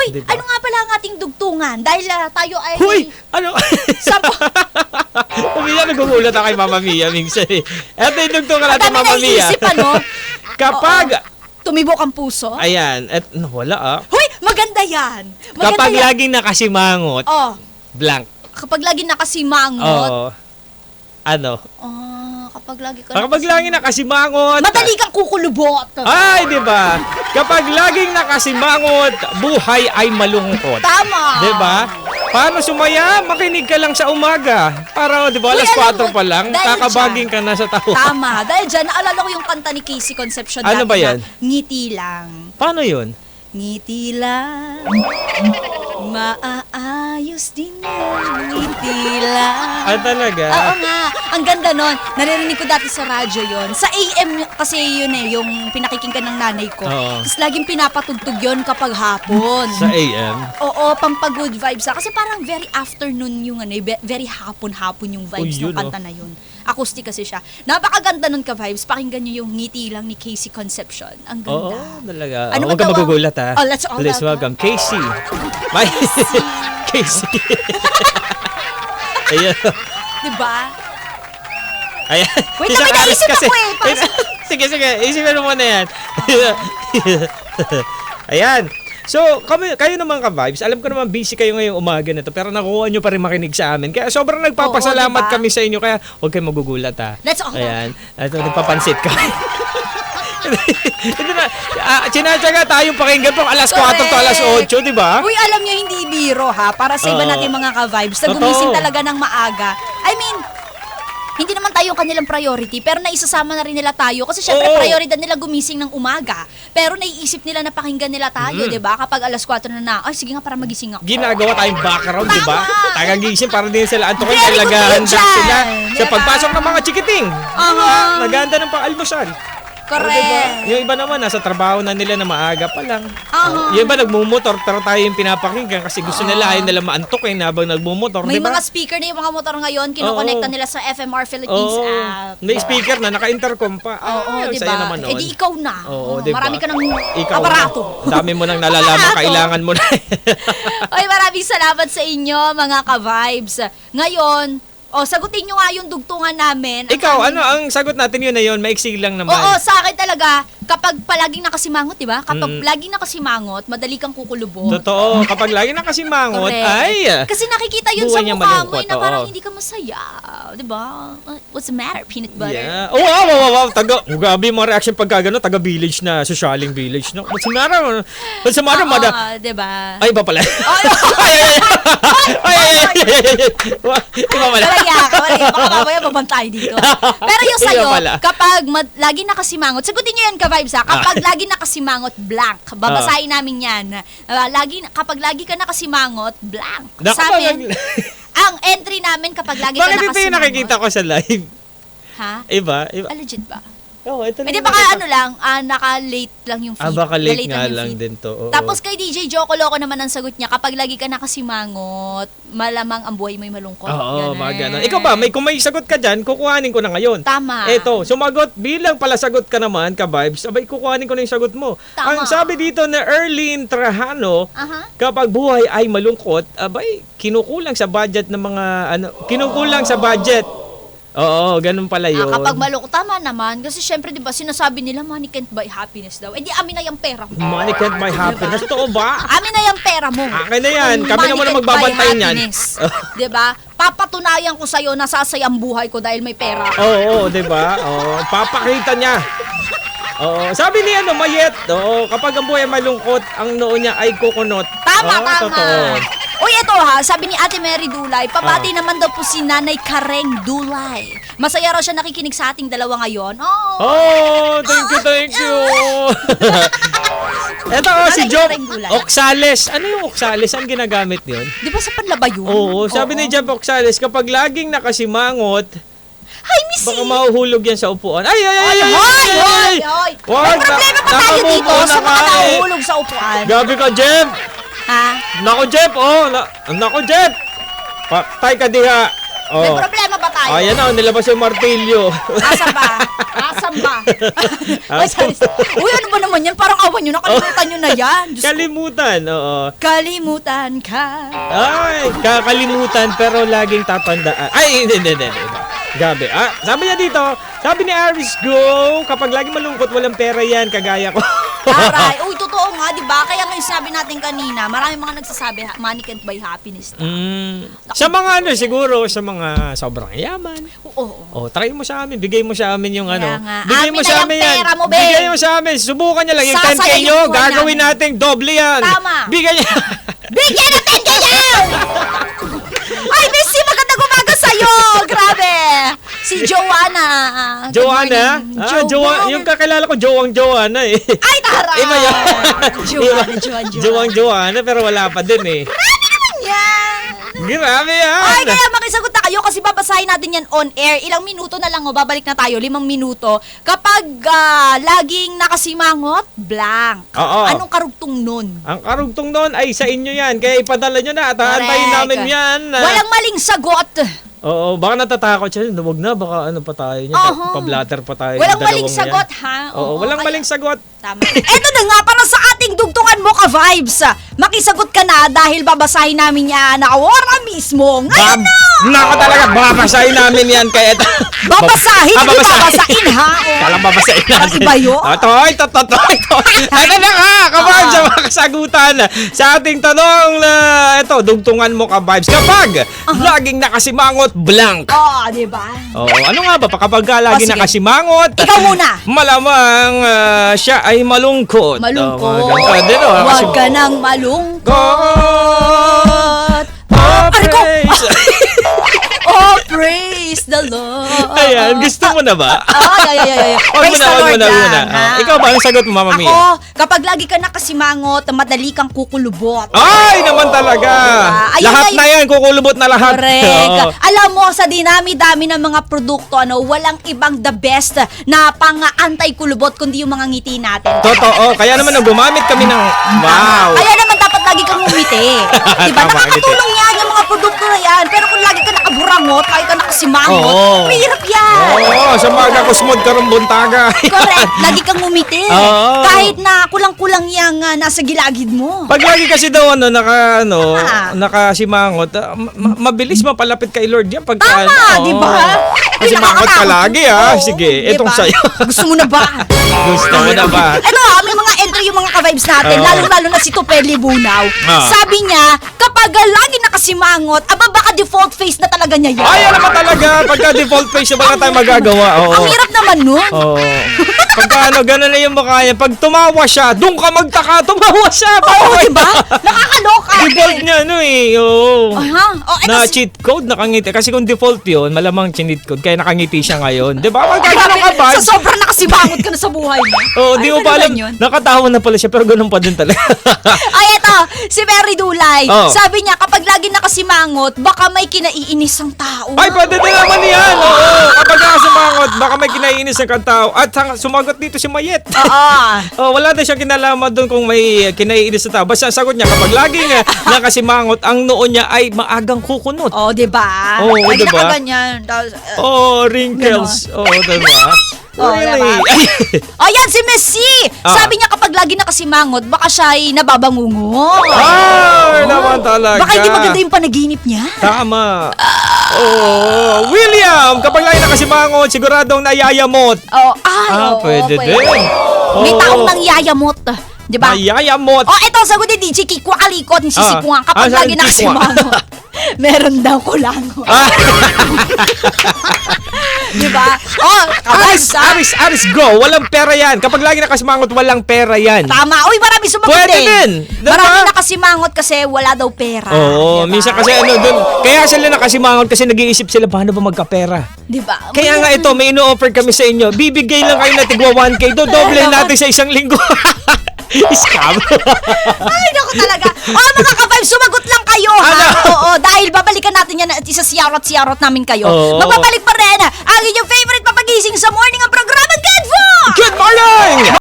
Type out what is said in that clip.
Uy, diba? ano nga pala ang ating dugtungan? Dahil tayo ay... Huy! Ano? Sampo. Mia, nagugulat ako kay Mama Mia minsan eh. Eto yung dugtungan natin, Mama Mia. naiisip, ano? Kapag... Tumibok ang puso? Ayan. Wala ah. Huy, maganda yan. Maganda Kapag yan. laging nakasimangot, Oh, blank. kapag lagi nakasimangot. Oo. Ano? Kapag lagi ka Kapag laging nakasimangot. madali kang kukulubot. Ay, di ba? Kapag laging nakasimangot, buhay ay malungkot. Tama. Di ba? Paano sumaya? Makinig ka lang sa umaga. Para, di ba, Uy, alas alam 4 mo, pa lang, dahil kakabaging ka na sa tao. Tama. Dahil dyan, naalala ko yung kanta ni Casey Concepcion Ano dati ba yan? na, Ngiti lang. Paano yun? Ngiti lang. Maaayos din yan. Ngiti lang. Ah, talaga? Oo nga. Ang ganda nun. Naririnig ko dati sa radyo yon. Sa AM kasi yun eh, yung pinakikinggan ng nanay ko. Oo. Tapos laging pinapatugtog yon kapag hapon. Sa AM? Oo, pampag-good vibes. Kasi parang very afternoon yung ano, very hapon-hapon yung vibes Uy, yun, ng kanta na yun. Acoustic kasi siya. Napakaganda nun ka-vibes. Pakinggan nyo yung Ngiti Lang ni Casey Concepcion. Ang Oo, ganda. talaga. Ano Huwag ba ka daw ang- magugulat ha. Oh, let's all Please welcome Casey. Bye. Casey. Ayan. Diba? Ayan. Wait, Isang may aris naisip kasi. ako eh. Sige, sige. Isipin mo muna yan. Ayan. So, kayo naman ka-vibes, alam ko naman busy kayo ngayong umaga na to, pero nakuha nyo pa rin makinig sa amin. Kaya sobrang nagpapasalamat Oo, diba? kami sa inyo, kaya huwag kayong magugulat ha. Let's all Ayan. At nagpapansit ka. Hindi na, sinadyaga tayong pakinggan po alas 4 to alas 8, di ba? Uy, alam nyo, hindi biro ha. Para sa iba Oo. natin mga ka-vibes na Totoo. gumising talaga ng maaga. I mean, hindi naman tayo yung kanilang priority, pero naisasama na rin nila tayo. Kasi syempre, Oo. prioridad nila gumising ng umaga. Pero naiisip nila na pakinggan nila tayo, di ba? Kapag alas 4 na, ay sige nga para magising ako. Ginagawa tayong background, di ba? Tama. Tagagising para din sila antukin, Very good nagahanda dyan. sila sa Diba? pagpasok ng mga chikiting. Aha. Nagahanda ng pang-almusal. Correct. Yung iba naman, nasa trabaho na nila na maaga pa lang. Aha. Yung iba nagmumotor, pero tayo yung pinapakinggan kasi gusto nila, ayaw nila maantukin habang nagmumotor, May di ba? mga speaker na yung mga motor ngayon, kinokonekta Oo. nila sa FMR Philippines Oo. app. May speaker na, naka-intercom pa. Oo, Ay, di saya ba? naman Eh nun. di ikaw na. Oo, Oo, di ba? marami ka ng Ikaw aparato. na. Ang dami mo nang nalalaman, Aparato. kailangan mo na. Oy, maraming salamat sa inyo, mga ka-vibes. Ngayon, sagutin nyo nga yung dugtungan namin. Ikaw, ano ang sagot natin yun na yun? Maiksi lang naman. Oo, sa akin talaga, kapag palaging nakasimangot, di ba? Kapag Mm. laging nakasimangot, madali kang kukulubot. Totoo, kapag lagi nakasimangot, Correct. ay, Kasi nakikita yun buhay sa niya mukha mo malungkot, na parang oo. hindi ka masaya. Di ba? What's the matter, peanut butter? yeah. Oh, wow. Grabe yung mga reaction pagka gano'n, taga-village na, socialing village. No? What's the matter? What's the matter, Oo, mada? di ba? Ay, iba pala. Iba pala. Baka mamaya babantay dito. Pero yung Iba sa'yo, pala. kapag lagi nakasimangot, sagutin nyo yan ka-vibes ha, kapag lagi nakasimangot, blank. Babasahin namin yan. Kapag lagi ka nakasimangot, blank. Naku, Sa amin, ang entry namin kapag lagi ka Bakit ito nakasimangot. yung nakikita ko sa live? Ha? Iba? Legit ba? Oo, ito lang Hindi yung baka nakita. ano lang, naka-late lang yung feed. Baka late Na-late nga yung lang feed. din to. Oo. Tapos kay DJ Joko Loco naman ang sagot niya, kapag lagi ka nakasimangot, malamang ang buhay mo'y malungkot. Oo, Ganun. mga ganun. Ikaw ba, kung may sagot ka dyan, kukuhanin ko na ngayon. Tama. Eto, sumagot, bilang pala sagot ka naman, ka-vibes, abay, kukuhanin ko na yung sagot mo. Tama. Ang sabi dito na Erlene Trajano, Aha. kapag buhay ay malungkot, abay, kinukulang sa budget ng mga, kinukulang sa budget. Oo, ganun pala yun. Kapag malungkot, tama naman. Kasi syempre, di ba, sinasabi nila, money can't buy happiness daw. Eh di, amin na yung pera mo. Money can't buy happiness. Totoo ba? Amin na yung pera mo. Akin na yan. Kung Kami money naman ang can't magbabantay buy niyan. happiness. Di ba? Papatunayan ko sa'yo na sasayang buhay ko dahil may pera. Oo, di ba? Oo, papakita niya. Oo, sabi ni Mayet, kapag ang buhay ay malungkot, ang noo niya ay kukunot. Tama, Oo, tama. Totoo. Uy, ito ha, sabi ni Ate Mary Dulay, pabati naman daw po si Nanay Kareng Dulay. Masaya raw siya nakikinig sa ating dalawa ngayon. Oh, thank you. Ito si Nanay Job Kareng Dulay. Oxales. Ano yung Oxales? Ang ginagamit yun? Di ba sa panlaba yun? Oo, sabi ni Job Oxales, kapag laging nakasimangot, Hi, Missy! baka mahuhulog yan sa upuan. Ay! Hoy! Wag, May problema pa tayo nakamupo dito na sa mga ka eh. nahuhulog sa upuan. Gabi ka, Jeff! Ha? Nako, Jeff! Nako, Jeff! Patay ka diha! May Oh. problema ba tayo tayo. Ayan na, nilabas yung martilyo. Asan ba? Asan ba? Ay, sorry. Uy, ano ba naman yan? Parang awan nyo. Nakalimutan nyo na yan. Diyos ko. Kalimutan, oo. Kalimutan ka. Ay, kakalimutan pero laging tatandaan. Ay, hindi. Gabi. Sabi niya dito, sabi ni Aris Go, kapag lagi malungkot, walang pera yan, kagaya ko. Aray. Uy, totoo nga, di ba? Kaya nga yung sabi natin kanina, maraming mga nagsasabi, money can't buy happiness. Sa mga siguro, sa mga sobrang yaman. Oo. Try mo sa amin, bigay mo sa amin yung Kaya nga. Bigay mo Amin na sa yung amin yan. pera mo, be. Bigay mo sa amin, subukan niya lang yung 10K Sasaya nyo, yung buwan gagawin namin. natin doble yan. Tama. Bigay niya. Bigyan natin kayo! Ay, Missy, magandang umaga sa'yo! Grabe! Si Joanna. Good Joanna? morning. Joanna. Yung kakilala ko, Joanna eh. Ay, taray! Iba yun. Joanna. Joanna, pero wala pa din eh. Yan! Grabe yan. Ay, kaya makisagot na kayo kasi babasahin natin yan on air. Ilang minuto na lang, babalik na tayo, 5 minuto. Kapag laging nakasimangot, blank. Oo. Anong karugtong nun? Ang karugtong noon ay sa inyo yan. Kaya ipadala nyo na at aantayin Correct. namin yan. Walang maling sagot. Oo, baka natatakot siya. Huwag na, baka ano pa tayo niya. Oho. Pa-blatter pa tayo. Walang ng maling dalawang sagot, yan. ha? Oo, walang kaya- maling sagot. Tama. Eto na nga, para sa ating dugtungan mo ka-vibes. Makisagot ka na dahil babasahin namin yan na ora mismo. Ngayon na! Naka talaga, babasahin namin yan. Kaya Babasahin, hindi babasahin, ha? Oo. Kalang babasahin natin. Iba yun? Toy. Ano na ka? Kapag sa mga kasagutan sa ating tanong na ito, dugtungan mo ka vibes. Kapag laging nakasimangot, blank. Oo, di ba? Oo, ano nga ba? Kapag lagi sige. nakasimangot, Ikaw muna. malamang siya ay malungkot. Malungkot. Huwag Huwag ka nang malungkot. Praise. Oh, praise the Lord. Ayan, gusto mo na ba? Ay. Huwag Praise the mo Lord na. lang, ha? Ikaw ba ang sagot mo, Mama Mia? Ako, kapag lagi ka nakasimangot, madali kang kukulubot. Ay, naman talaga. Ayun Lahat na na yan, kukulubot na lahat. Correct. Oo. Alam mo, sa dinami-dami ng mga produkto, walang ibang the best na pang-anti-kulubot kundi yung mga ngiti natin. Totoo. Kaya naman nung gumamit kami ng wow. Kaya naman dapat lagi kang ngumiti. Diba? Tama, Nakakatulong yan yung mga produkto na yan. Pero kung lagi ka nakaburangot, lagi ka nakasimangot, Oo. mahirap yan. Oo, sa mga kusmod karong buntaga. Correct. Lagi kang ngumiti. Oo. Kahit na kulang-kulang yang nasa gilagid mo. Pag lagi kasi daw Tama. nakasimangot, mabilis mapalapit kay Lord yan. Pagka, Tama, di ba? Kasi mangot ka lagi, ha? Oo, Sige, itong diba? sa'yo. Gusto mo na ba? Gusto mo na ba? Ito may mga entry yung mga ka-vibes natin, Oo. lalo-lalo na si Topeli Bunaw. Ah. Sabi niya, kapag lagi nakasimangot, baka default face na talaga niya yan. Ay, ano ba talaga? Pagka default face, wala tayong magagawa. Oo. Ang hirap naman nun. Oo. Pagka gano'n na yung mukha niya. Pag tumawa siya, doon ka magtaka, tumawa siya. Oo, diba? Nakakaloka. Default niya, Oo. Aha. Oh, eto Na cheat code, nakangiti. Kasi kung default yun, malamang cheat code. Kaya nakangiti siya ngayon. Di ba? Pagka gano'n ka ba? Sa sobrang nakasimangot ka na sa buhay mo. Oo, di mo Ay, pa alam. ganun yun. Nakatawa na pala siya, pero ganun pa din talaga. Ay, eto, si Mary Dulay. Oh. Sabi niya, kapag lagi nakasimangot, baka may kinaiinis ang tao. Ay, pwede din naman yan. Oo. Kapag nakasimangot, baka may kinaiinis ng kantao. At sumagot dito si Mayet. Oo. Oh, wala na siyang kinalaman doon kung may kinaiinis na tao. Basta ang sagot niya, kapag laging nakasimangot, ang noo niya ay maagang kukunot. Oh, di ba? Oo, Ay, diba? nakaganyan. Tapos, Oh, wrinkles. Oh, diba? Oh, Really? diba? Ayan, si Messi! Sabi niya kapag lagi nakasimangot, baka siya ay nababangungo. Ay, naman talaga. Baka hindi maganda yung panaginip niya. Tama. Oh, William, kapag lagi nakasimangot, siguradong nayayamot. Oh, ay, oo, Pwede din. May Oo. taong nangyayamot. Di ba? Nayayamot. Oh, ito, sagot ni DJ Kikwa Kalikot ni Sisi Puang. Kapag saan lagi Kikwa? nakasimangot, meron daw kulango. Di ba? Oh, Aris, go. Walang pera yan. Kapag lagi nakasimangot, walang pera yan. Tama. Uy, marami sumagot Pwede din. din. Diba? Marami nakasimangot kasi wala daw pera. Oo, Diba? minsan kasi dun, kaya sila nakasimangot kasi nag-iisip sila paano ba magkapera. Di ba? Kaya nga ito, may ino-offer kami sa inyo. Bibigay lang kayo na tigwa 1K. Dodoble natin sa isang linggo. Scam. Ay, naku talaga. Oh, mga ka-vibe, sumagot lang kayo, ha? Ano? Oo, dahil babalikan natin yan at isasiyarot-siyarot namin kayo. Oo. Magbabalik pa rin ang inyong favorite papagising sa morning ang programa, Good Food! Good morning!